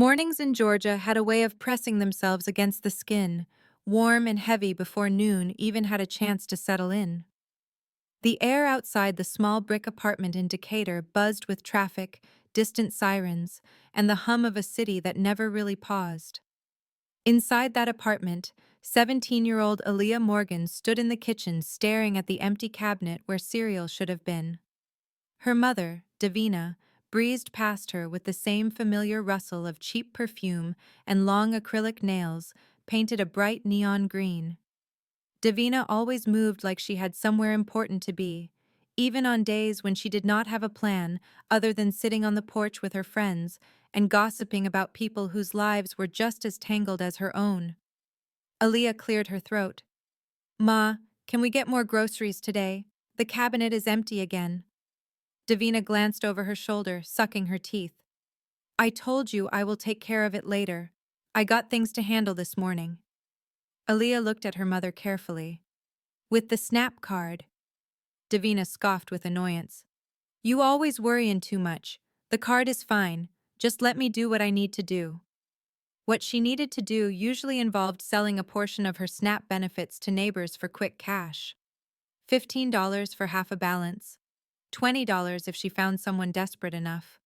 Mornings in Georgia had a way of pressing themselves against the skin, warm and heavy before noon even had a chance to settle in. The air outside the small brick apartment in Decatur buzzed with traffic, distant sirens, and the hum of a city that never really paused. Inside that apartment, 17-year-old Aaliyah Morgan stood in the kitchen staring at the empty cabinet where cereal should have been. Her mother, Davina, breezed past her with the same familiar rustle of cheap perfume and long acrylic nails painted a bright neon green. Davina always moved like she had somewhere important to be, even on days when she did not have a plan other than sitting on the porch with her friends and gossiping about people whose lives were just as tangled as her own. Aaliyah cleared her throat. "Ma, can we get more groceries today? The cabinet is empty again." Davina glanced over her shoulder, sucking her teeth. "I told you I will take care of it later. I got things to handle this morning." Aaliyah looked at her mother carefully. "With the SNAP card." Davina scoffed with annoyance. "You always worryin' too much. The card is fine. Just let me do what I need to do." What she needed to do usually involved selling a portion of her SNAP benefits to neighbors for quick cash. $15 for half a balance. $20 if she found someone desperate enough.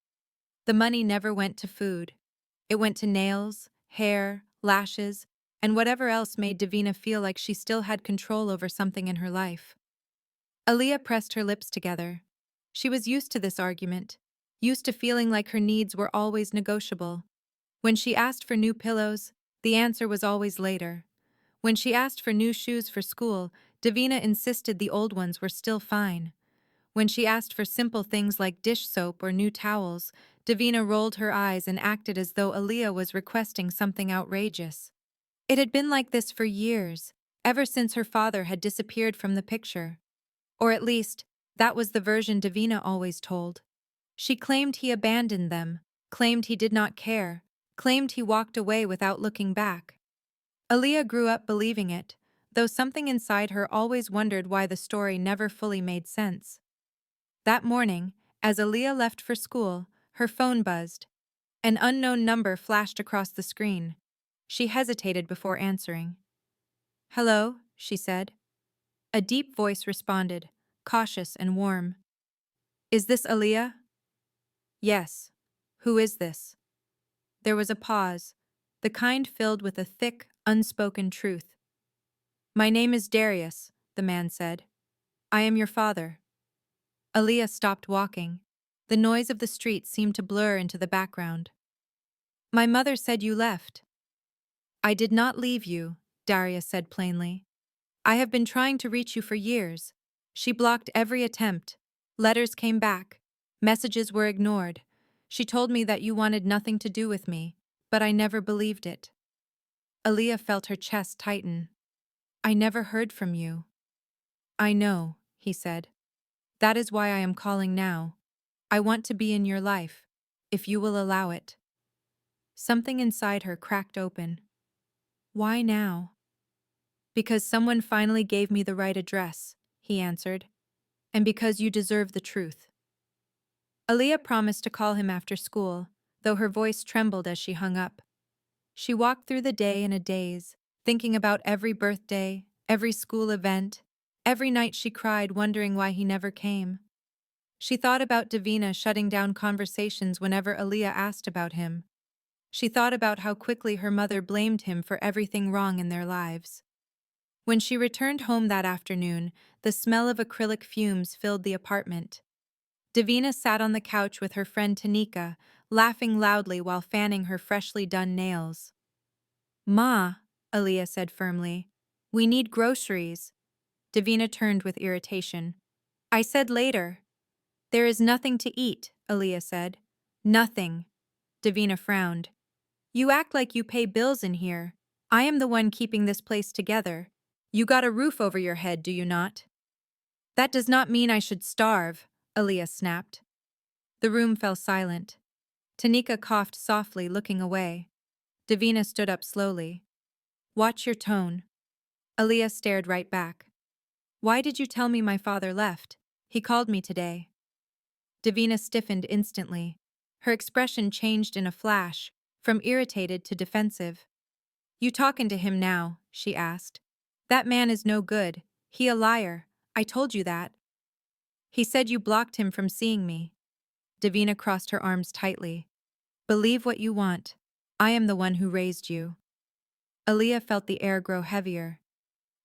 The money never went to food. It went to nails, hair, lashes, and whatever else made Davina feel like she still had control over something in her life. Aaliyah pressed her lips together. She was used to this argument, used to feeling like her needs were always negotiable. When she asked for new pillows, the answer was always later. When she asked for new shoes for school, Davina insisted the old ones were still fine. When she asked for simple things like dish soap or new towels, Davina rolled her eyes and acted as though Aaliyah was requesting something outrageous. It had been like this for years, ever since her father had disappeared from the picture. Or at least, that was the version Davina always told. She claimed he abandoned them, claimed he did not care, claimed he walked away without looking back. Aaliyah grew up believing it, though something inside her always wondered why the story never fully made sense. That morning, as Aaliyah left for school, her phone buzzed. An unknown number flashed across the screen. She hesitated before answering. "Hello," she said. A deep voice responded, cautious and warm. "Is this Aaliyah?" "Yes. Who is this?" There was a pause, the kind filled with a thick, unspoken truth. "My name is Darius," the man said. "I am your father." Aaliyah stopped walking. The noise of the street seemed to blur into the background. "My mother said you left." "I did not leave you," Darius said plainly. "I have been trying to reach you for years. She blocked every attempt. Letters came back. Messages were ignored. She told me that you wanted nothing to do with me, but I never believed it." Aaliyah felt her chest tighten. "I never heard from you." "I know," he said. "That is why I am calling now. I want to be in your life, if you will allow it." Something inside her cracked open. "Why now?" "Because someone finally gave me the right address," he answered. "And because you deserve the truth." Aaliyah promised to call him after school, though her voice trembled as she hung up. She walked through the day in a daze, thinking about every birthday, every school event, every night she cried wondering why he never came. She thought about Davina shutting down conversations whenever Aaliyah asked about him. She thought about how quickly her mother blamed him for everything wrong in their lives. When she returned home that afternoon, the smell of acrylic fumes filled the apartment. Davina sat on the couch with her friend Tanika, laughing loudly while fanning her freshly done nails. "Ma," Aaliyah said firmly, "we need groceries." Davina turned with irritation. "I said later." "There is nothing to eat," Aaliyah said. "Nothing." Davina frowned. "You act like you pay bills in here. I am the one keeping this place together. You got a roof over your head, do you not?" "That does not mean I should starve," Aaliyah snapped. The room fell silent. Tanika coughed softly, looking away. Davina stood up slowly. "Watch your tone." Aaliyah stared right back. "Why did you tell me my father left? He called me today." Davina stiffened instantly. Her expression changed in a flash, from irritated to defensive. "You talking to him now?" she asked. "That man is no good. He a liar. I told you that." "He said you blocked him from seeing me." Davina crossed her arms tightly. "Believe what you want. I am the one who raised you." Aaliyah felt the air grow heavier.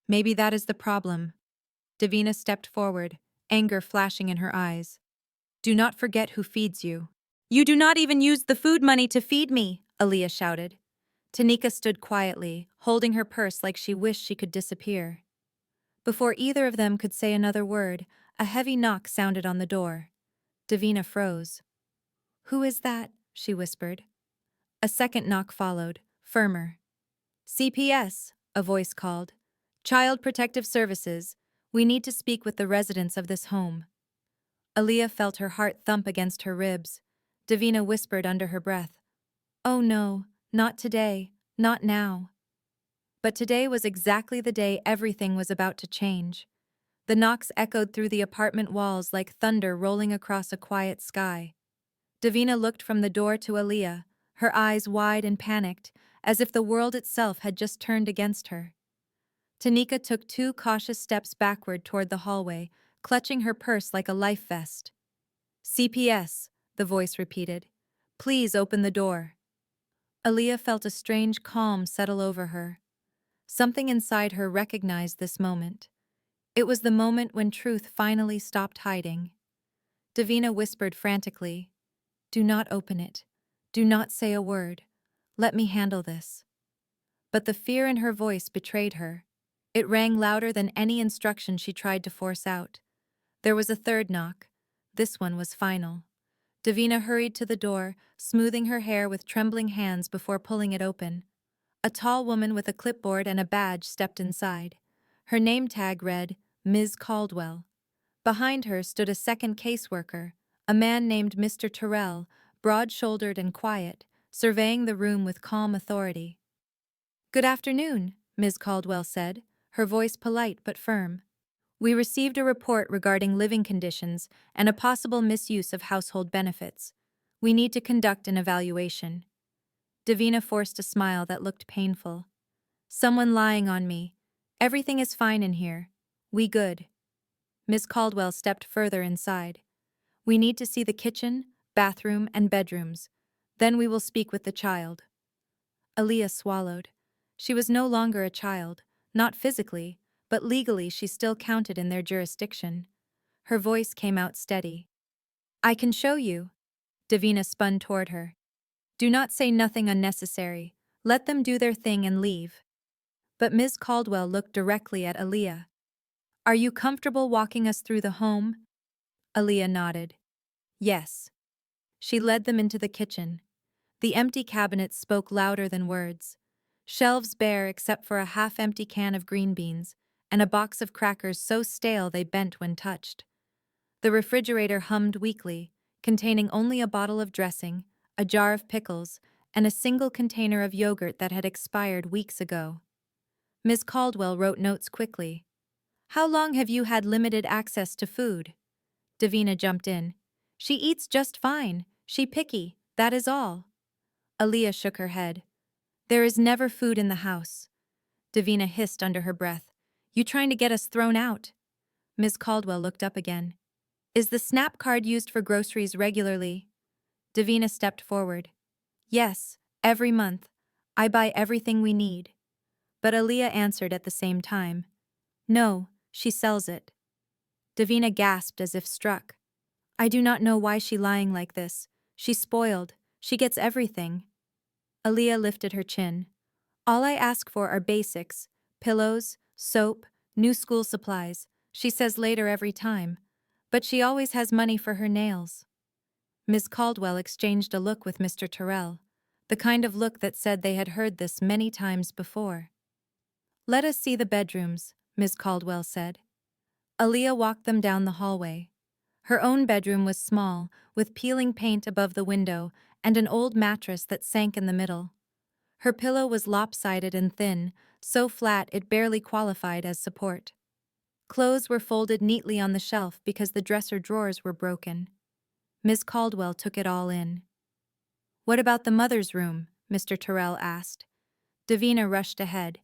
Maybe that is the problem. Davina stepped forward, anger flashing in her eyes. "Do not forget who feeds you." "You do not even use the food money to feed me," Aaliyah shouted. Tanika stood quietly, holding her purse like she wished she could disappear. Before either of them could say another word, a heavy knock sounded on the door. Davina froze. "Who is that?" she whispered. A second knock followed, firmer. "CPS," a voice called. "Child Protective Services. We need to speak with the residents of this home." Aaliyah felt her heart thump against her ribs. Davina whispered under her breath, "Oh no, not today, not now." But today was exactly the day everything was about to change. The knocks echoed through the apartment walls like thunder rolling across a quiet sky. Davina looked from the door to Aaliyah, her eyes wide and panicked, as if the world itself had just turned against her. Tanika took 2 cautious steps backward toward the hallway, clutching her purse like a life vest. "CPS," the voice repeated. "Please open the door." Aaliyah felt a strange calm settle over her. Something inside her recognized this moment. It was the moment when truth finally stopped hiding. Davina whispered frantically, "Do not open it. Do not say a word. Let me handle this." But the fear in her voice betrayed her. It rang louder than any instruction she tried to force out. There was a third knock. This one was final. Davina hurried to the door, smoothing her hair with trembling hands before pulling it open. A tall woman with a clipboard and a badge stepped inside. Her name tag read, "Ms. Caldwell." Behind her stood a second caseworker, a man named Mr. Terrell, broad-shouldered and quiet, surveying the room with calm authority. "Good afternoon," Ms. Caldwell said, her voice polite but firm. "We received a report regarding living conditions and a possible misuse of household benefits. We need to conduct an evaluation." Davina forced a smile that looked painful. "Someone lying on me. Everything is fine in here. We good." Ms. Caldwell stepped further inside. "We need to see the kitchen, bathroom, and bedrooms. Then we will speak with the child." Aaliyah swallowed. She was no longer a child, not physically, but legally she still counted in their jurisdiction. Her voice came out steady. "I can show you." Davina spun toward her. "Do not say nothing unnecessary. Let them do their thing and leave." But Ms. Caldwell looked directly at Aaliyah. "Are you comfortable walking us through the home?" Aaliyah nodded. "Yes." She led them into the kitchen. The empty cabinets spoke louder than words. Shelves bare except for a half-empty can of green beans, and a box of crackers so stale they bent when touched. The refrigerator hummed weakly, containing only a bottle of dressing, a jar of pickles, and a single container of yogurt that had expired weeks ago. Ms. Caldwell wrote notes quickly. "How long have you had limited access to food?" Davina jumped in. "She eats just fine. She picky, that is all." Aaliyah shook her head. "There is never food in the house." Davina hissed under her breath. "You trying to get us thrown out?" Ms. Caldwell looked up again. "Is the SNAP card used for groceries regularly?" Davina stepped forward. "Yes, every month. I buy everything we need." But Aaliyah answered at the same time. "No, she sells it." Davina gasped as if struck. "I do not know why she lying like this. She's spoiled. She gets everything." Aaliyah lifted her chin. "All I ask for are basics, pillows, soap, new school supplies. She says later every time. But she always has money for her nails." Ms. Caldwell exchanged a look with Mr. Terrell, the kind of look that said they had heard this many times before. "Let us see the bedrooms," Ms. Caldwell said. Aaliyah walked them down the hallway. Her own bedroom was small, with peeling paint above the window and an old mattress that sank in the middle. Her pillow was lopsided and thin, so flat it barely qualified as support. Clothes were folded neatly on the shelf because the dresser drawers were broken. Ms. Caldwell took it all in. "What about the mother's room?" Mr. Terrell asked. Davina rushed ahead.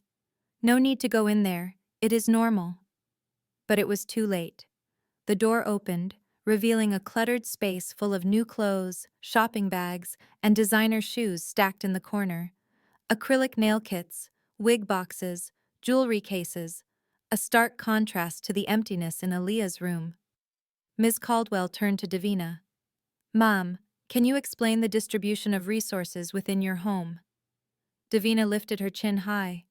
No need to go in there, it is normal. But it was too late. The door opened, revealing a cluttered space full of new clothes, shopping bags, and designer shoes stacked in the corner. Acrylic nail kits, wig boxes, jewelry cases, a stark contrast to the emptiness in Aaliyah's room. Ms. Caldwell turned to Davina. Mom, can you explain the distribution of resources within your home? Davina lifted her chin high.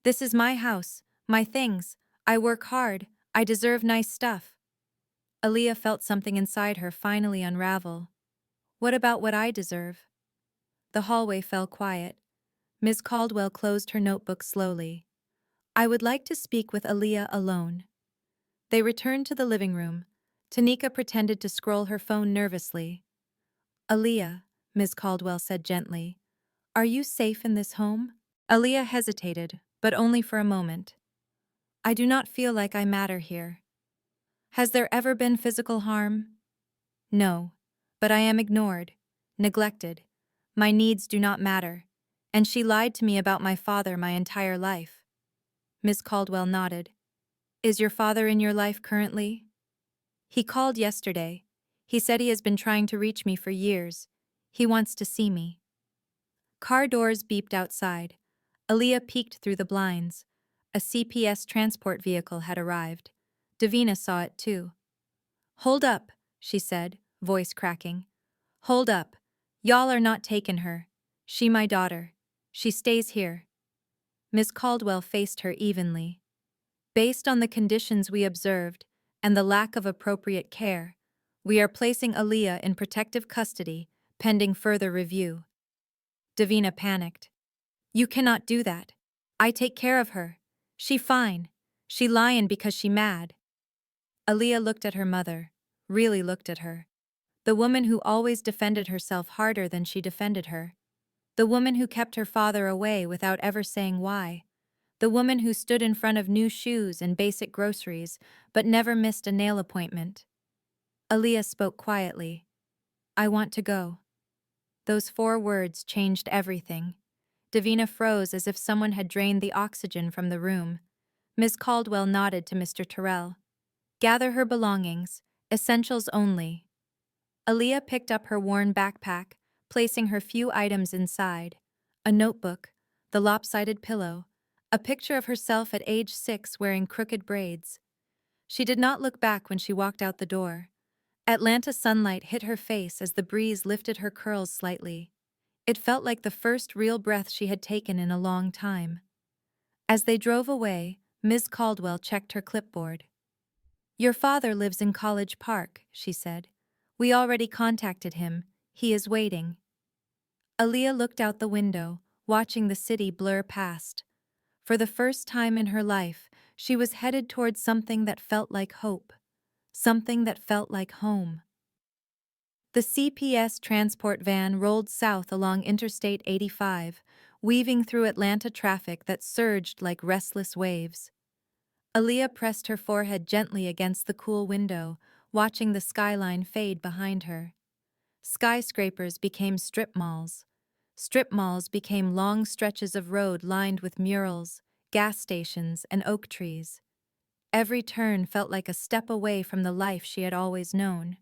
This is my house, my things. I work hard. I deserve nice stuff. Aaliyah felt something inside her finally unravel. What about what I deserve? The hallway fell quiet. Ms. Caldwell closed her notebook slowly. I would like to speak with Aaliyah alone. They returned to the living room. Tanika pretended to scroll her phone nervously. Aaliyah, Ms. Caldwell said gently, are you safe in this home? Aaliyah hesitated, but only for a moment. I do not feel like I matter here. Has there ever been physical harm? No, but I am ignored, neglected. My needs do not matter, and she lied to me about my father my entire life. Miss Caldwell nodded. Is your father in your life currently? He called yesterday. He said he has been trying to reach me for years. He wants to see me. Car doors beeped outside. Aaliyah peeked through the blinds. A CPS transport vehicle had arrived. Davina saw it too. Hold up, she said, voice cracking. Hold up. Y'all are not taking her. She my daughter. She stays here. Miss Caldwell faced her evenly. Based on the conditions we observed and the lack of appropriate care, we are placing Aaliyah in protective custody, pending further review. Davina panicked. You cannot do that. I take care of her. She fine. She lyin' because she mad. Aaliyah looked at her mother, really looked at her. The woman who always defended herself harder than she defended her. The woman who kept her father away without ever saying why. The woman who stood in front of new shoes and basic groceries, but never missed a nail appointment. Aaliyah spoke quietly. I want to go. Those 4 words changed everything. Davina froze as if someone had drained the oxygen from the room. Miss Caldwell nodded to Mr. Terrell. Gather her belongings, essentials only. Aaliyah picked up her worn backpack, placing her few items inside. A notebook, the lopsided pillow, a picture of herself at age 6 wearing crooked braids. She did not look back when she walked out the door. Atlanta sunlight hit her face as the breeze lifted her curls slightly. It felt like the first real breath she had taken in a long time. As they drove away, Ms. Caldwell checked her clipboard. Your father lives in College Park, she said. We already contacted him. He is waiting. Aaliyah looked out the window, watching the city blur past. For the first time in her life, she was headed towards something that felt like hope. Something that felt like home. The CPS transport van rolled south along Interstate 85, weaving through Atlanta traffic that surged like restless waves. Aaliyah pressed her forehead gently against the cool window, watching the skyline fade behind her. Skyscrapers became strip malls. Strip malls became long stretches of road lined with murals, gas stations, and oak trees. Every turn felt like a step away from the life she had always known.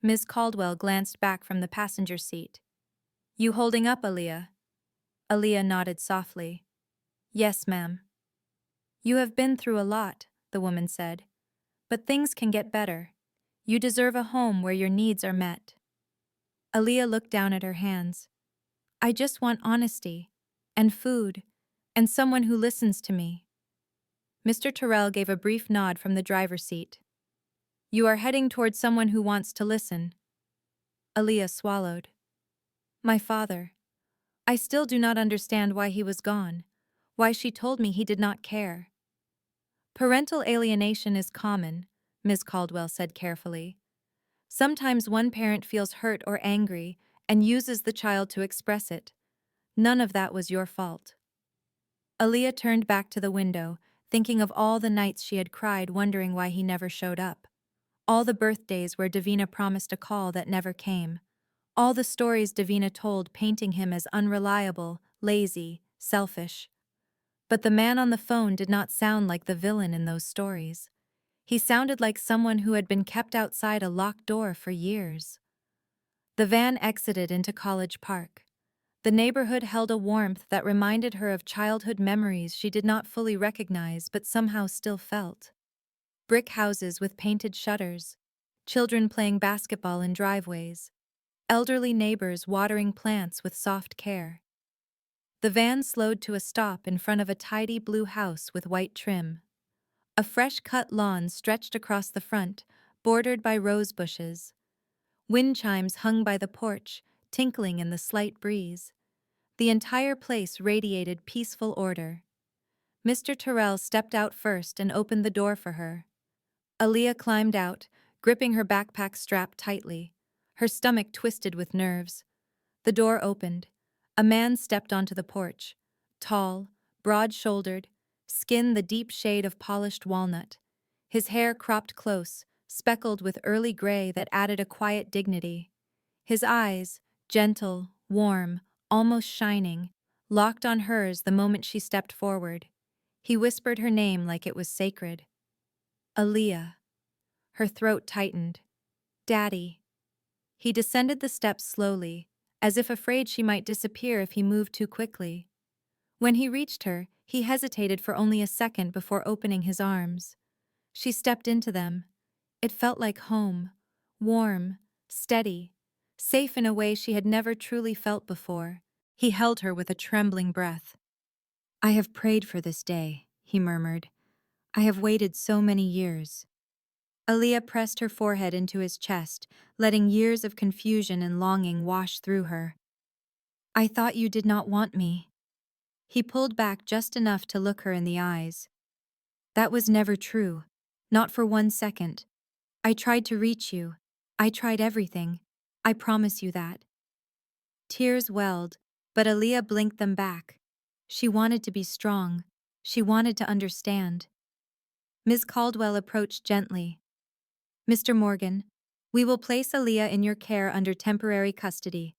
Ms. Caldwell glanced back from the passenger seat. You holding up, Aaliyah? Aaliyah nodded softly. Yes, ma'am. You have been through a lot, the woman said. But things can get better. You deserve a home where your needs are met. Aaliyah looked down at her hands. I just want honesty, and food, and someone who listens to me. Mr. Terrell gave a brief nod from the driver's seat. You are heading toward someone who wants to listen. Aaliyah swallowed. My father. I still do not understand why he was gone, why she told me he did not care. Parental alienation is common, Ms. Caldwell said carefully. Sometimes one parent feels hurt or angry and uses the child to express it. None of that was your fault. Aaliyah turned back to the window, thinking of all the nights she had cried wondering why he never showed up. All the birthdays where Davina promised a call that never came. All the stories Davina told painting him as unreliable, lazy, selfish. But the man on the phone did not sound like the villain in those stories. He sounded like someone who had been kept outside a locked door for years. The van exited into College Park. The neighborhood held a warmth that reminded her of childhood memories she did not fully recognize but somehow still felt. Brick houses with painted shutters, children playing basketball in driveways, elderly neighbors watering plants with soft care. The van slowed to a stop in front of a tidy blue house with white trim. A fresh-cut lawn stretched across the front, bordered by rose bushes. Wind chimes hung by the porch, tinkling in the slight breeze. The entire place radiated peaceful order. Mr. Terrell stepped out first and opened the door for her. Aaliyah climbed out, gripping her backpack strap tightly. Her stomach twisted with nerves. The door opened. A man stepped onto the porch. Tall, broad-shouldered, skin the deep shade of polished walnut. His hair cropped close, speckled with early gray that added a quiet dignity. His eyes, gentle, warm, almost shining, locked on hers the moment she stepped forward. He whispered her name like it was sacred. Aaliyah. Her throat tightened. Daddy. He descended the steps slowly, as if afraid she might disappear if he moved too quickly. When he reached her, he hesitated for only a second before opening his arms. She stepped into them. It felt like home, warm, steady, safe in a way she had never truly felt before. He held her with a trembling breath. I have prayed for this day, he murmured. I have waited so many years. Aaliyah pressed her forehead into his chest, letting years of confusion and longing wash through her. I thought you did not want me. He pulled back just enough to look her in the eyes. That was never true. Not for 1 second. I tried to reach you. I tried everything. I promise you that. Tears welled, but Aaliyah blinked them back. She wanted to be strong. She wanted to understand. Ms. Caldwell approached gently. Mr. Morgan, we will place Aaliyah in your care under temporary custody.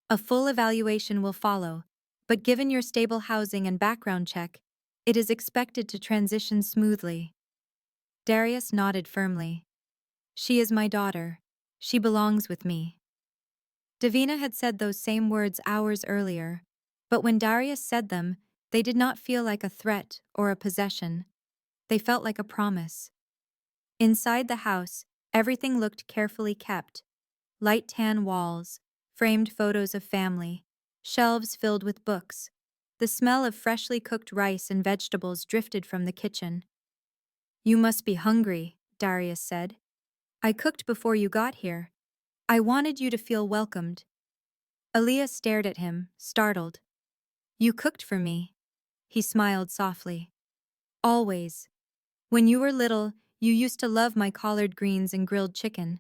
A full evaluation will follow, but given your stable housing and background check, it is expected to transition smoothly. Darius nodded firmly. She is my daughter. She belongs with me. Davina had said those same words hours earlier, but when Darius said them, they did not feel like a threat or a possession. They felt like a promise. Inside the house, everything looked carefully kept. Light tan walls, framed photos of family, shelves filled with books. The smell of freshly cooked rice and vegetables drifted from the kitchen. You must be hungry, Darius said. I cooked before you got here. I wanted you to feel welcomed. Aaliyah stared at him, startled. You cooked for me. He smiled softly. Always. When you were little, you used to love my collard greens and grilled chicken.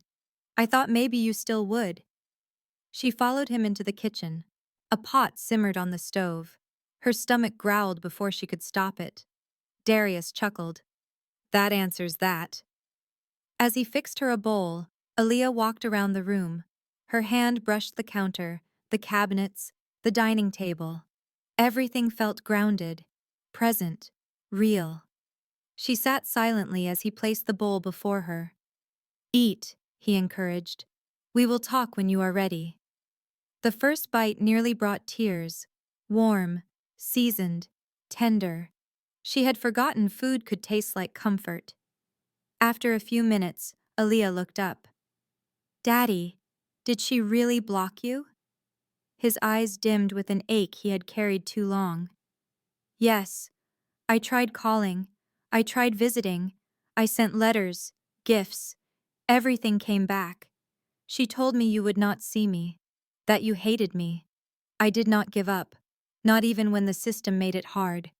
I thought maybe you still would. She followed him into the kitchen. A pot simmered on the stove. Her stomach growled before she could stop it. Darius chuckled. That answers that. As he fixed her a bowl, Aaliyah walked around the room. Her hand brushed the counter, the cabinets, the dining table. Everything felt grounded, present, real. She sat silently as he placed the bowl before her. Eat, he encouraged. We will talk when you are ready. The first bite nearly brought tears. Warm, seasoned, tender. She had forgotten food could taste like comfort. After a few minutes, Aaliyah looked up. Daddy, did she really block you? His eyes dimmed with an ache he had carried too long. Yes. I tried calling. I tried visiting. I sent letters, gifts. Everything came back. She told me you would not see me, that you hated me. I did not give up, not even when the system made it hard.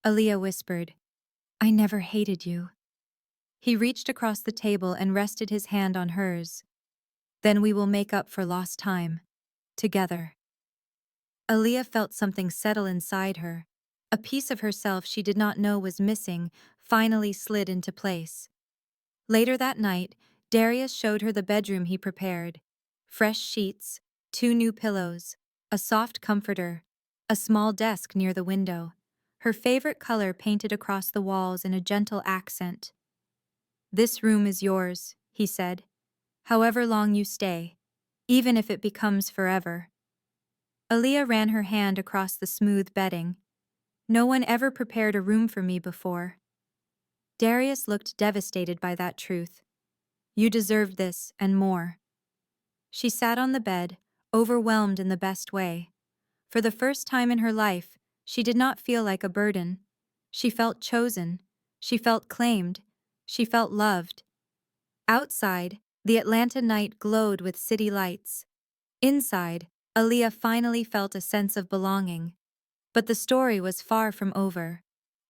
Aaliyah whispered, I never hated you. He reached across the table and rested his hand on hers. Then we will make up for lost time. Together. Aaliyah felt something settle inside her. A piece of herself she did not know was missing finally slid into place. Later that night, Darius showed her the bedroom he prepared. Fresh sheets, 2 new pillows, a soft comforter, a small desk near the window, her favorite color painted across the walls in a gentle accent. "This room is yours," he said, "however long you stay, even if it becomes forever." Aaliyah ran her hand across the smooth bedding. "No one ever prepared a room for me before." Darius looked devastated by that truth. "You deserved this, and more." She sat on the bed, overwhelmed in the best way. For the first time in her life, she did not feel like a burden. She felt chosen. She felt claimed. She felt loved. Outside, the Atlanta night glowed with city lights. Inside, Aaliyah finally felt a sense of belonging. But the story was far from over.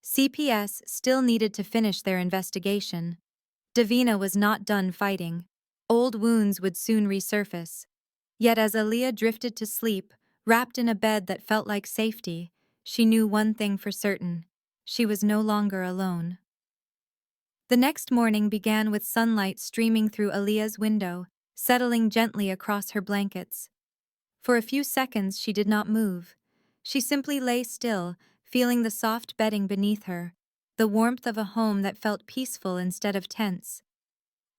CPS still needed to finish their investigation. Davina was not done fighting. Old wounds would soon resurface. Yet as Aaliyah drifted to sleep, wrapped in a bed that felt like safety, she knew one thing for certain: she was no longer alone. The next morning began with sunlight streaming through Aaliyah's window, settling gently across her blankets. For a few seconds she did not move. She simply lay still, feeling the soft bedding beneath her, the warmth of a home that felt peaceful instead of tense.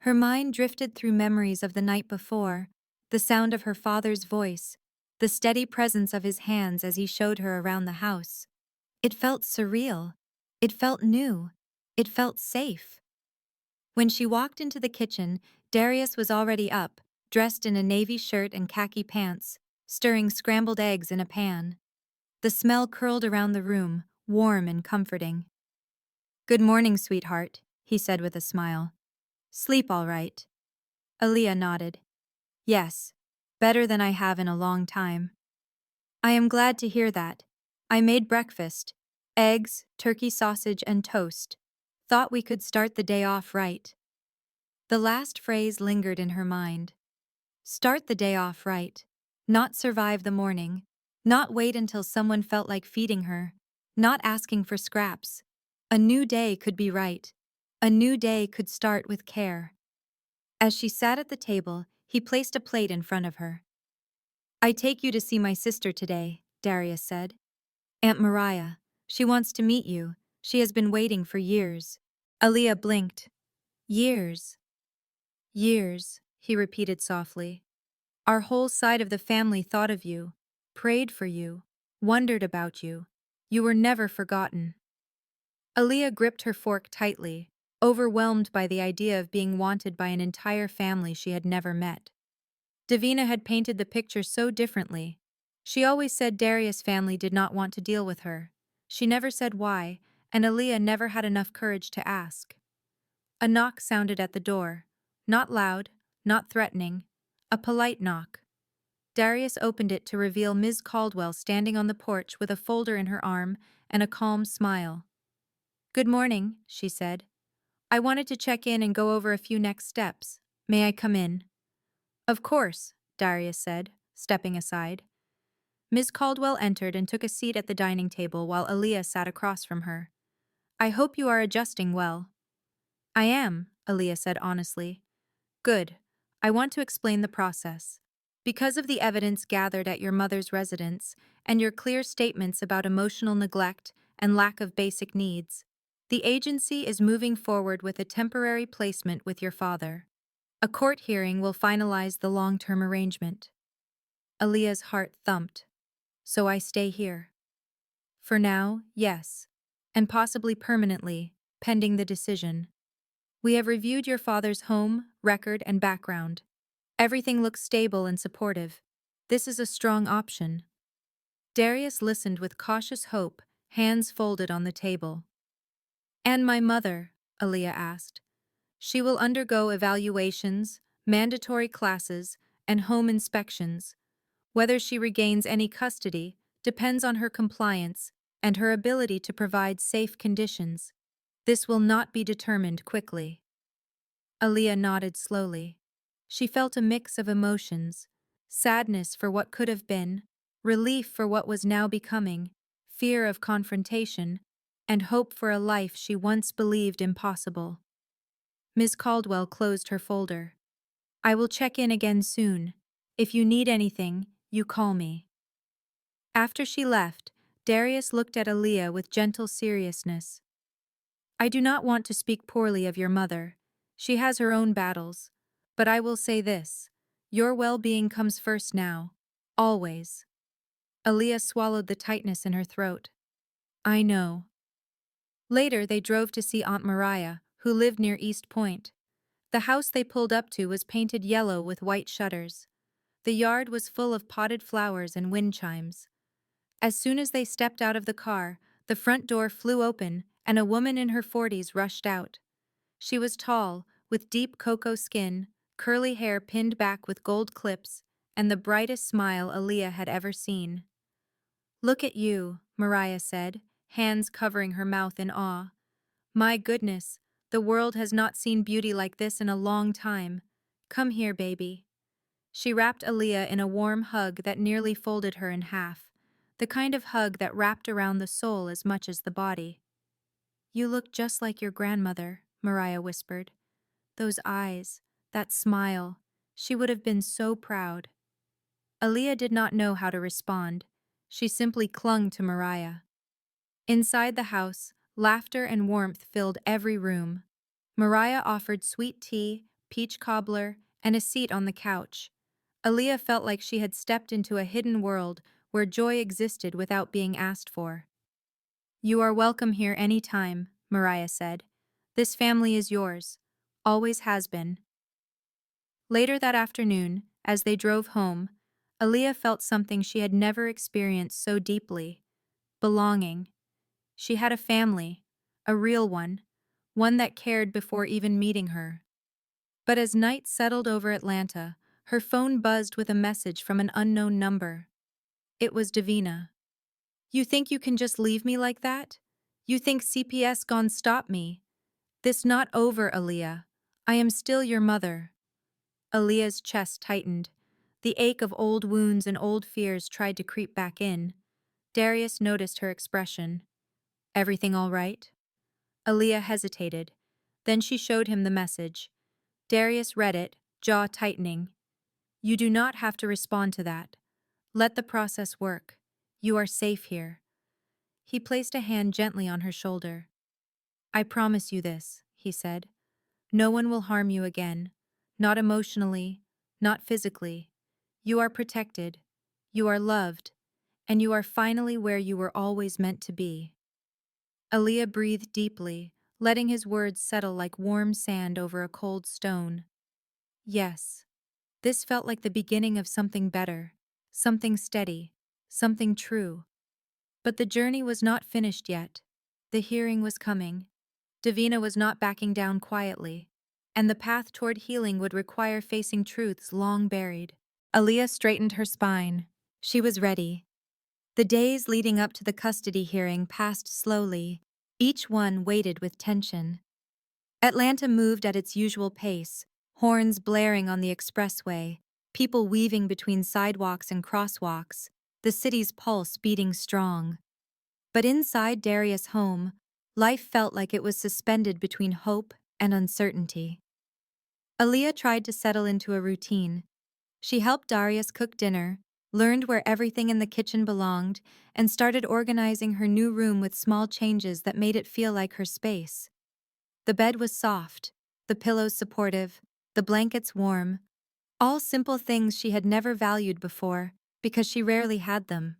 Her mind drifted through memories of the night before, the sound of her father's voice, the steady presence of his hands as he showed her around the house. It felt surreal. It felt new. It felt safe. When she walked into the kitchen, Darius was already up, dressed in a navy shirt and khaki pants, stirring scrambled eggs in a pan. The smell curled around the room, warm and comforting. "Good morning, sweetheart," he said with a smile. "Sleep all right?" Aaliyah nodded. "Yes, better than I have in a long time." "I am glad to hear that. I made breakfast: eggs, turkey sausage, and toast. Thought we could start the day off right." The last phrase lingered in her mind. Start the day off right. Not survive the morning. Not wait until someone felt like feeding her. Not asking for scraps. A new day could be right. A new day could start with care. As she sat at the table, he placed a plate in front of her. "I take you to see my sister today," Darius said. "Aunt Mariah. She wants to meet you. She has been waiting for years." Aaliyah blinked. "Years. Years," he repeated softly. "Our whole side of the family thought of you, prayed for you, wondered about you. You were never forgotten." Aaliyah gripped her fork tightly, overwhelmed by the idea of being wanted by an entire family she had never met. Davina had painted the picture so differently. She always said Darius' family did not want to deal with her. She never said why, and Aaliyah never had enough courage to ask. A knock sounded at the door. Not loud, not threatening. A polite knock. Darius opened it to reveal Ms. Caldwell standing on the porch with a folder in her arm and a calm smile. "Good morning," she said. "I wanted to check in and go over a few next steps. May I come in?" "Of course," Darius said, stepping aside. Ms. Caldwell entered and took a seat at the dining table while Aaliyah sat across from her. "I hope you are adjusting well." "I am," Aaliyah said honestly. "Good. I want to explain the process. Because of the evidence gathered at your mother's residence and your clear statements about emotional neglect and lack of basic needs, the agency is moving forward with a temporary placement with your father. A court hearing will finalize the long-term arrangement." Aaliyah's heart thumped. "So I stay here?" "For now, yes. And possibly permanently, pending the decision. We have reviewed your father's home, record, and background. Everything looks stable and supportive. This is a strong option." Darius listened with cautious hope, hands folded on the table. "And my mother?" Aaliyah asked. "She will undergo evaluations, mandatory classes, and home inspections. Whether she regains any custody depends on her compliance and her ability to provide safe conditions. This will not be determined quickly." Aaliyah nodded slowly. She felt a mix of emotions: sadness for what could have been, relief for what was now becoming, fear of confrontation, and hope for a life she once believed impossible. Ms. Caldwell closed her folder. "I will check in again soon. If you need anything, you call me. After she left, Darius looked at Aaliyah with gentle seriousness. I do not want to speak poorly of your mother. She has her own battles. But I will say this. Your well-being comes first now. Always. Aaliyah swallowed the tightness in her throat. I know. Later, they drove to see Aunt Mariah, who lived near East Point. The house they pulled up to was painted yellow with white shutters. The yard was full of potted flowers and wind chimes. As soon as they stepped out of the car, the front door flew open and a woman in her 40s rushed out. She was tall, with deep cocoa skin, curly hair pinned back with gold clips, and the brightest smile Aaliyah had ever seen. Look at you, Mariah said, hands covering her mouth in awe. My goodness, the world has not seen beauty like this in a long time. Come here, baby. She wrapped Aaliyah in a warm hug that nearly folded her in half, the kind of hug that wrapped around the soul as much as the body. You look just like your grandmother, Mariah whispered. Those eyes, that smile, she would have been so proud. Aaliyah did not know how to respond. She simply clung to Mariah. Inside the house, laughter and warmth filled every room. Mariah offered sweet tea, peach cobbler, and a seat on the couch. Aaliyah felt like she had stepped into a hidden world where joy existed without being asked for. You are welcome here any time, Mariah said. This family is yours. Always has been. Later that afternoon, as they drove home, Aaliyah felt something she had never experienced so deeply: belonging. She had a family, a real one that cared before even meeting her. But as night settled over Atlanta, her phone buzzed with a message from an unknown number. It was Davina. You think you can just leave me like that? You think CPS gone stop me? This not over, Aaliyah. I am still your mother. Aaliyah's chest tightened. The ache of old wounds and old fears tried to creep back in. Darius noticed her expression. Everything all right? Aaliyah hesitated. Then she showed him the message. Darius read it, jaw tightening. You do not have to respond to that. Let the process work. You are safe here. He placed a hand gently on her shoulder. I promise you this, he said. No one will harm you again. Not emotionally, not physically. You are protected. You are loved. And you are finally where you were always meant to be. Aaliyah breathed deeply, letting his words settle like warm sand over a cold stone. Yes. This felt like the beginning of something better, something steady, something true. But the journey was not finished yet. The hearing was coming. Davina was not backing down quietly, and the path toward healing would require facing truths long buried. Aaliyah straightened her spine. She was ready. The days leading up to the custody hearing passed slowly, each one weighted with tension. Atlanta moved at its usual pace, horns blaring on the expressway, people weaving between sidewalks and crosswalks, the city's pulse beating strong. But inside Darius' home, life felt like it was suspended between hope and uncertainty. Aaliyah tried to settle into a routine. She helped Darius cook dinner, learned where everything in the kitchen belonged, and started organizing her new room with small changes that made it feel like her space. The bed was soft, the pillows supportive, the blankets warm, all simple things she had never valued before because she rarely had them.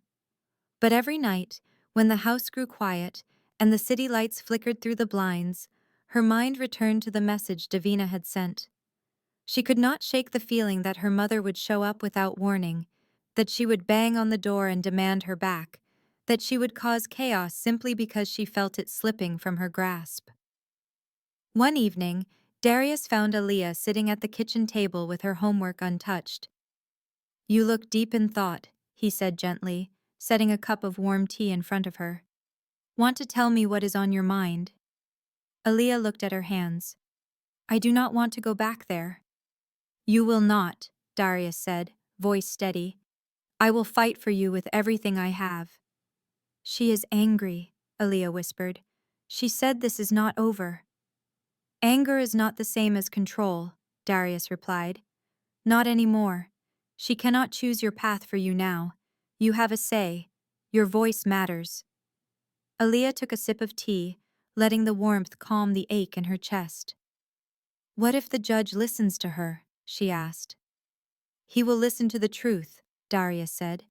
But every night, when the house grew quiet and the city lights flickered through the blinds, her mind returned to the message Davina had sent. She could not shake the feeling that her mother would show up without warning, that she would bang on the door and demand her back, that she would cause chaos simply because she felt it slipping from her grasp. One evening, Darius found Aaliyah sitting at the kitchen table with her homework untouched. You look deep in thought, he said gently, setting a cup of warm tea in front of her. Want to tell me what is on your mind? Aaliyah looked at her hands. I do not want to go back there. You will not, Darius said, voice steady. I will fight for you with everything I have. She is angry, Aaliyah whispered. She said this is not over. Anger is not the same as control, Darius replied. Not anymore. She cannot choose your path for you now. You have a say. Your voice matters. Aaliyah took a sip of tea, letting the warmth calm the ache in her chest. What if the judge listens to her? She asked. He will listen to the truth, Darius said.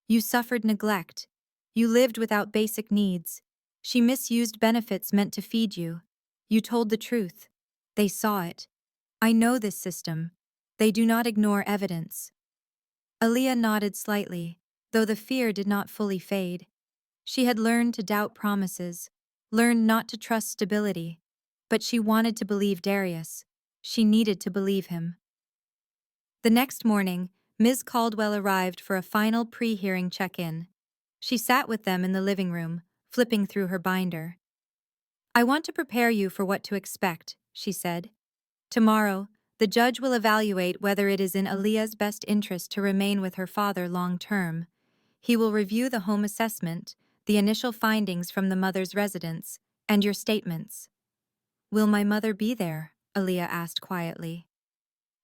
You suffered neglect. You lived without basic needs. She misused benefits meant to feed you. You told the truth. They saw it. I know this system. They do not ignore evidence. Aaliyah nodded slightly, though the fear did not fully fade. She had learned to doubt promises, learned not to trust stability. But she wanted to believe Darius. She needed to believe him. The next morning, Ms. Caldwell arrived for a final pre-hearing check-in. She sat with them in the living room, flipping through her binder. I want to prepare you for what to expect, she said. Tomorrow, the judge will evaluate whether it is in Aaliyah's best interest to remain with her father long-term. He will review the home assessment, the initial findings from the mother's residence, and your statements. Will my mother be there? Aaliyah asked quietly.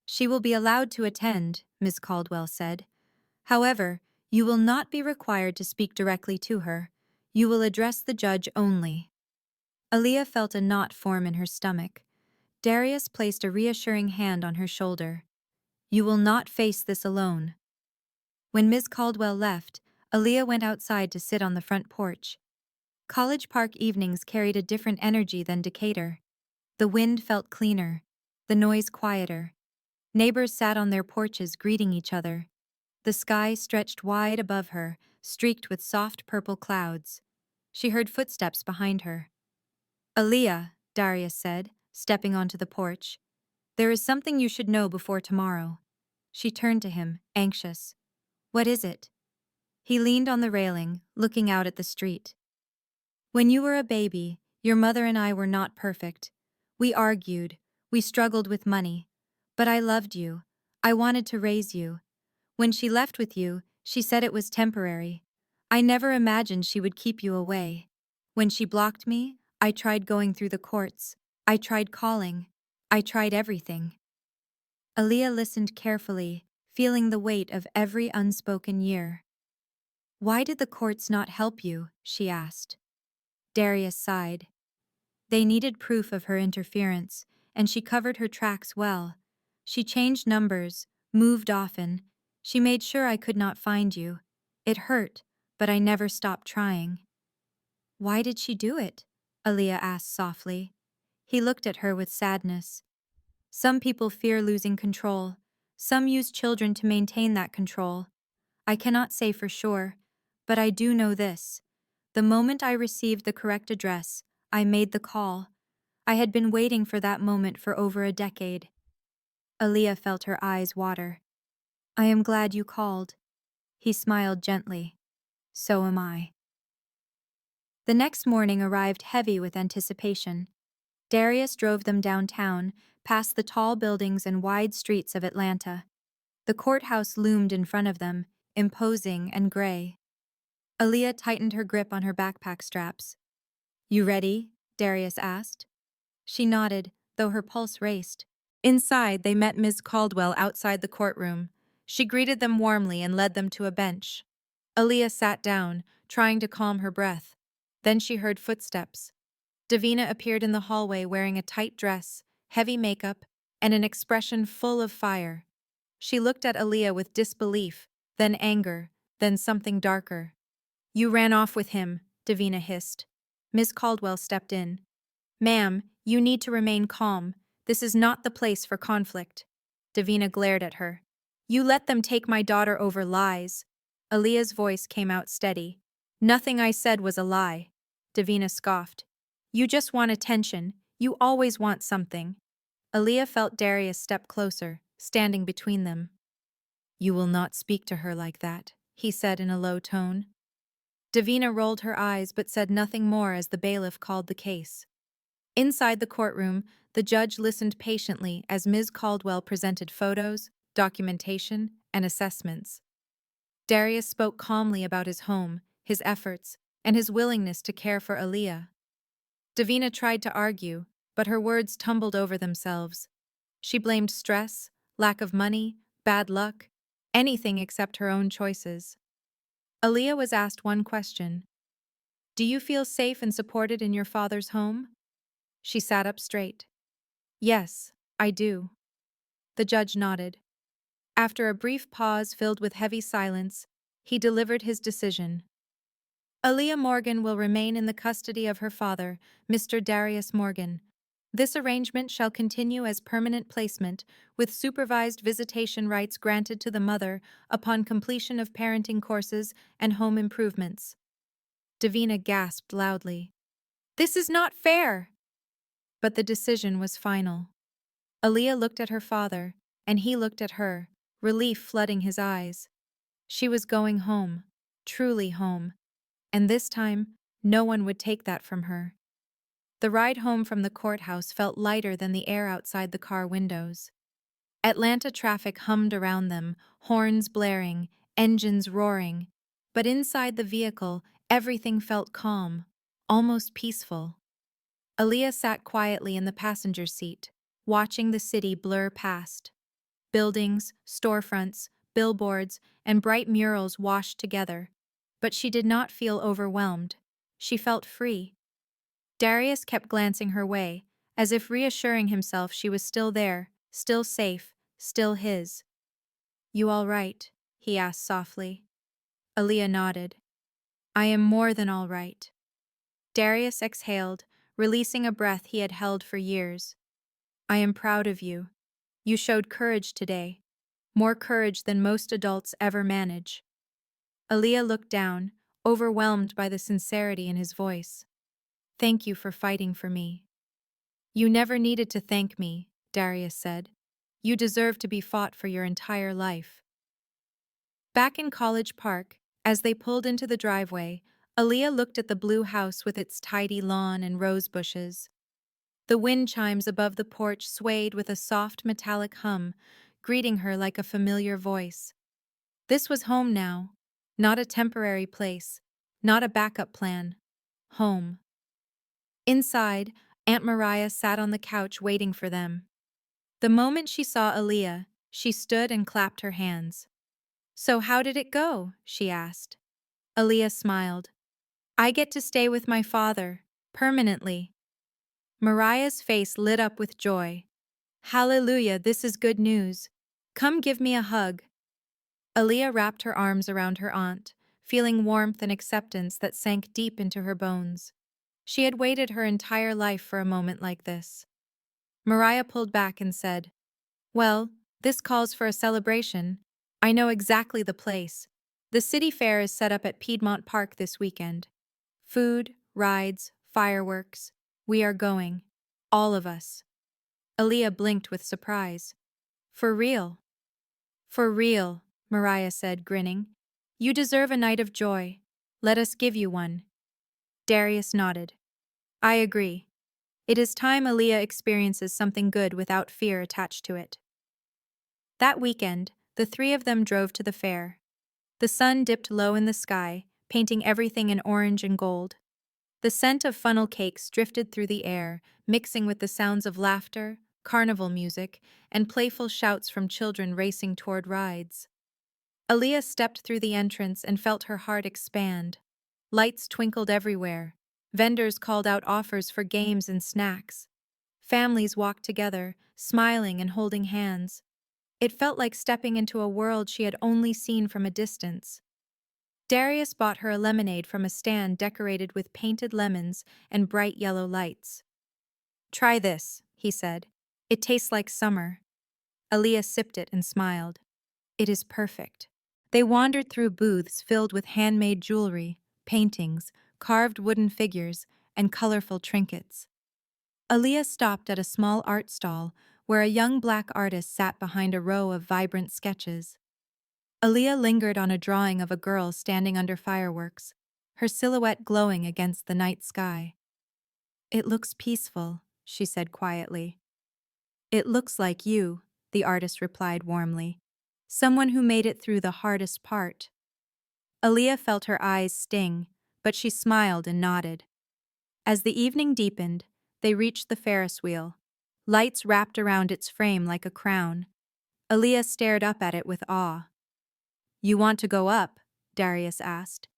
She will be allowed to attend, Ms. Caldwell said. However, you will not be required to speak directly to her. You will address the judge only. Aaliyah felt a knot form in her stomach. Darius placed a reassuring hand on her shoulder. You will not face this alone. When Ms. Caldwell left, Aaliyah went outside to sit on the front porch. College Park evenings carried a different energy than Decatur. The wind felt cleaner, the noise quieter. Neighbors sat on their porches greeting each other. The sky stretched wide above her, streaked with soft purple clouds. She heard footsteps behind her. Aaliyah, Darius said, stepping onto the porch. There is something you should know before tomorrow. She turned to him, anxious. What is it? He leaned on the railing, looking out at the street. When you were a baby, your mother and I were not perfect. We argued. We struggled with money. But I loved you. I wanted to raise you. When she left with you, she said it was temporary. I never imagined she would keep you away. When she blocked me, I tried going through the courts. I tried calling. I tried everything. Aaliyah listened carefully, feeling the weight of every unspoken year. Why did the courts not help you? She asked. Darius sighed. They needed proof of her interference, and she covered her tracks well. She changed numbers, moved often. She made sure I could not find you. It hurt, but I never stopped trying. Why did she do it? Aaliyah asked softly. He looked at her with sadness. Some people fear losing control. Some use children to maintain that control. I cannot say for sure, but I do know this. The moment I received the correct address, I made the call. I had been waiting for that moment for over a decade. Aaliyah felt her eyes water. I am glad you called. He smiled gently. So am I. The next morning arrived heavy with anticipation. Darius drove them downtown, past the tall buildings and wide streets of Atlanta. The courthouse loomed in front of them, imposing and gray. Aaliyah tightened her grip on her backpack straps. You ready? Darius asked. She nodded, though her pulse raced. Inside, they met Ms. Caldwell outside the courtroom. She greeted them warmly and led them to a bench. Aaliyah sat down, trying to calm her breath. Then she heard footsteps. Davina appeared in the hallway wearing a tight dress, heavy makeup, and an expression full of fire. She looked at Aaliyah with disbelief, then anger, then something darker. You ran off with him, Davina hissed. Ms. Caldwell stepped in. Ma'am, you need to remain calm. This is not the place for conflict. Davina glared at her. You let them take my daughter over lies. Aaliyah's voice came out steady. Nothing I said was a lie. Davina scoffed. You just want attention. You always want something. Aaliyah felt Darius step closer, standing between them. You will not speak to her like that, he said in a low tone. Davina rolled her eyes but said nothing more as the bailiff called the case. Inside the courtroom, the judge listened patiently as Ms. Caldwell presented photos, documentation, and assessments. Darius spoke calmly about his home, his efforts, and his willingness to care for Aaliyah. Davina tried to argue, but her words tumbled over themselves. She blamed stress, lack of money, bad luck. anything except her own choices. Aaliyah was asked one question. Do you feel safe and supported in your father's home? She sat up straight. Yes, I do. The judge nodded. After a brief pause filled with heavy silence, he delivered his decision. Aaliyah Morgan will remain in the custody of her father, Mr. Darius Morgan. This arrangement shall continue as permanent placement, with supervised visitation rights granted to the mother upon completion of parenting courses and home improvements. Davina gasped loudly. This is not fair! But the decision was final. Aaliyah looked at her father, and he looked at her, relief flooding his eyes. She was going home, truly home, and this time, no one would take that from her. The ride home from the courthouse felt lighter than the air outside the car windows. Atlanta traffic hummed around them, horns blaring, engines roaring. But inside the vehicle, everything felt calm, almost peaceful. Aaliyah sat quietly in the passenger seat, watching the city blur past. Buildings, storefronts, billboards, and bright murals washed together. But she did not feel overwhelmed. She felt free. Darius kept glancing her way, as if reassuring himself she was still there, still safe, still his. You all right? He asked softly. Aaliyah nodded. I am more than all right. Darius exhaled, releasing a breath he had held for years. I am proud of you. You showed courage today, more courage than most adults ever manage. Aaliyah looked down, overwhelmed by the sincerity in his voice. Thank you for fighting for me. You never needed to thank me, Darius said. You deserve to be fought for your entire life. Back in College Park, as they pulled into the driveway, Aaliyah looked at the blue house with its tidy lawn and rose bushes. The wind chimes above the porch swayed with a soft metallic hum, greeting her like a familiar voice. This was home now, not a temporary place, not a backup plan. Home. Inside, Aunt Mariah sat on the couch waiting for them. The moment she saw Aaliyah, she stood and clapped her hands. So how did it go? She asked. Aaliyah smiled. I get to stay with my father, permanently. Mariah's face lit up with joy. Hallelujah, this is good news. Come give me a hug. Aaliyah wrapped her arms around her aunt, feeling warmth and acceptance that sank deep into her bones. She had waited her entire life for a moment like this. Mariah pulled back and said, Well, this calls for a celebration. I know exactly the place. The city fair is set up at Piedmont Park this weekend. Food, rides, fireworks. We are going. All of us. Aaliyah blinked with surprise. For real? For real, Mariah said, grinning. You deserve a night of joy. Let us give you one. Darius nodded. I agree. It is time Aaliyah experiences something good without fear attached to it. That weekend, the three of them drove to the fair. The sun dipped low in the sky, painting everything in orange and gold. The scent of funnel cakes drifted through the air, mixing with the sounds of laughter, carnival music, and playful shouts from children racing toward rides. Aaliyah stepped through the entrance and felt her heart expand. Lights twinkled everywhere. Vendors called out offers for games and snacks. Families walked together, smiling and holding hands. It felt like stepping into a world she had only seen from a distance. Darius bought her a lemonade from a stand decorated with painted lemons and bright yellow lights. Try this, he said. It tastes like summer. Aaliyah sipped it and smiled. It is perfect. They wandered through booths filled with handmade jewelry, paintings, carved wooden figures, and colorful trinkets. Aaliyah stopped at a small art stall where a young black artist sat behind a row of vibrant sketches. Aaliyah lingered on a drawing of a girl standing under fireworks, her silhouette glowing against the night sky. It looks peaceful, she said quietly. It looks like you, the artist replied warmly. Someone who made it through the hardest part. Aaliyah felt her eyes sting, but she smiled and nodded. As the evening deepened, they reached the Ferris wheel. Lights wrapped around its frame like a crown. Aaliyah stared up at it with awe. You want to go up? Darius asked.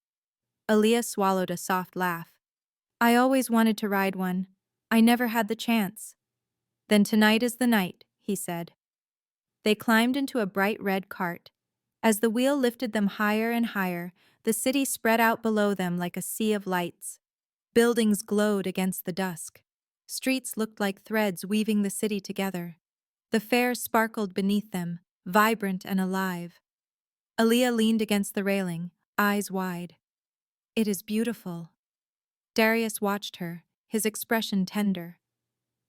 Aaliyah swallowed a soft laugh. I always wanted to ride one. I never had the chance. Then tonight is the night, he said. They climbed into a bright red cart. As the wheel lifted them higher and higher, the city spread out below them like a sea of lights. Buildings glowed against the dusk. Streets looked like threads weaving the city together. The fair sparkled beneath them, vibrant and alive. Aaliyah leaned against the railing, eyes wide. It is beautiful. Darius watched her, his expression tender.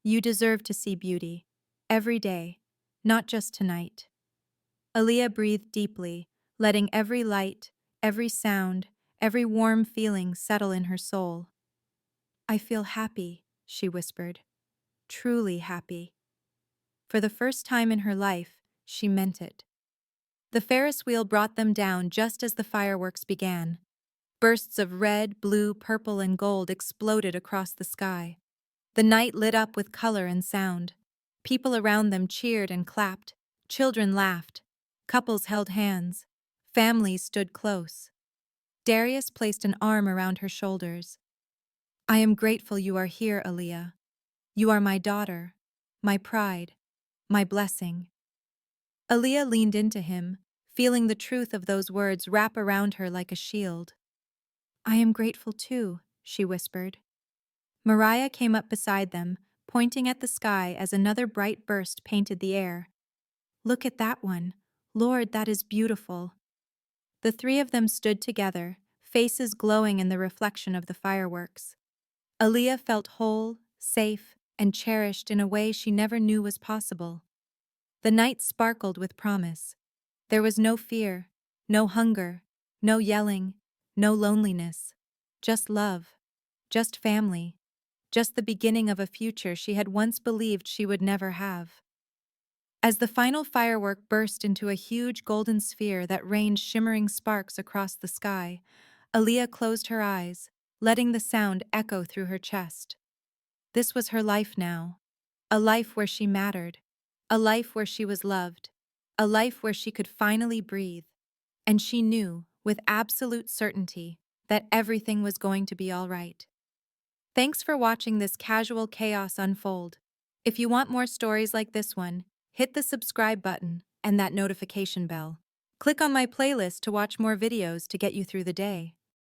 You deserve to see beauty. Every day, not just tonight. Aaliyah breathed deeply, letting every light, every sound, every warm feeling settle in her soul. I feel happy, she whispered. Truly happy. For the first time in her life, she meant it. The Ferris wheel brought them down just as the fireworks began. Bursts of red, blue, purple, and gold exploded across the sky. The night lit up with color and sound. People around them cheered and clapped. Children laughed. Couples held hands. Families stood close. Darius placed an arm around her shoulders. I am grateful you are here, Aaliyah. You are my daughter, my pride, my blessing. Aaliyah leaned into him, feeling the truth of those words wrap around her like a shield. I am grateful too, she whispered. Mariah came up beside them, pointing at the sky as another bright burst painted the air. Look at that one. Lord, that is beautiful. The three of them stood together, faces glowing in the reflection of the fireworks. Aaliyah felt whole, safe, and cherished in a way she never knew was possible. The night sparkled with promise. There was no fear, no hunger, no yelling, no loneliness. Just love, just family, just the beginning of a future she had once believed she would never have. As the final firework burst into a huge golden sphere that rained shimmering sparks across the sky, Aaliyah closed her eyes, letting the sound echo through her chest. This was her life now. A life where she mattered. A life where she was loved. A life where she could finally breathe. And she knew, with absolute certainty, that everything was going to be all right. Thanks for watching this casual chaos unfold. If you want more stories like this one, hit the subscribe button and that notification bell. Click on my playlist to watch more videos to get you through the day.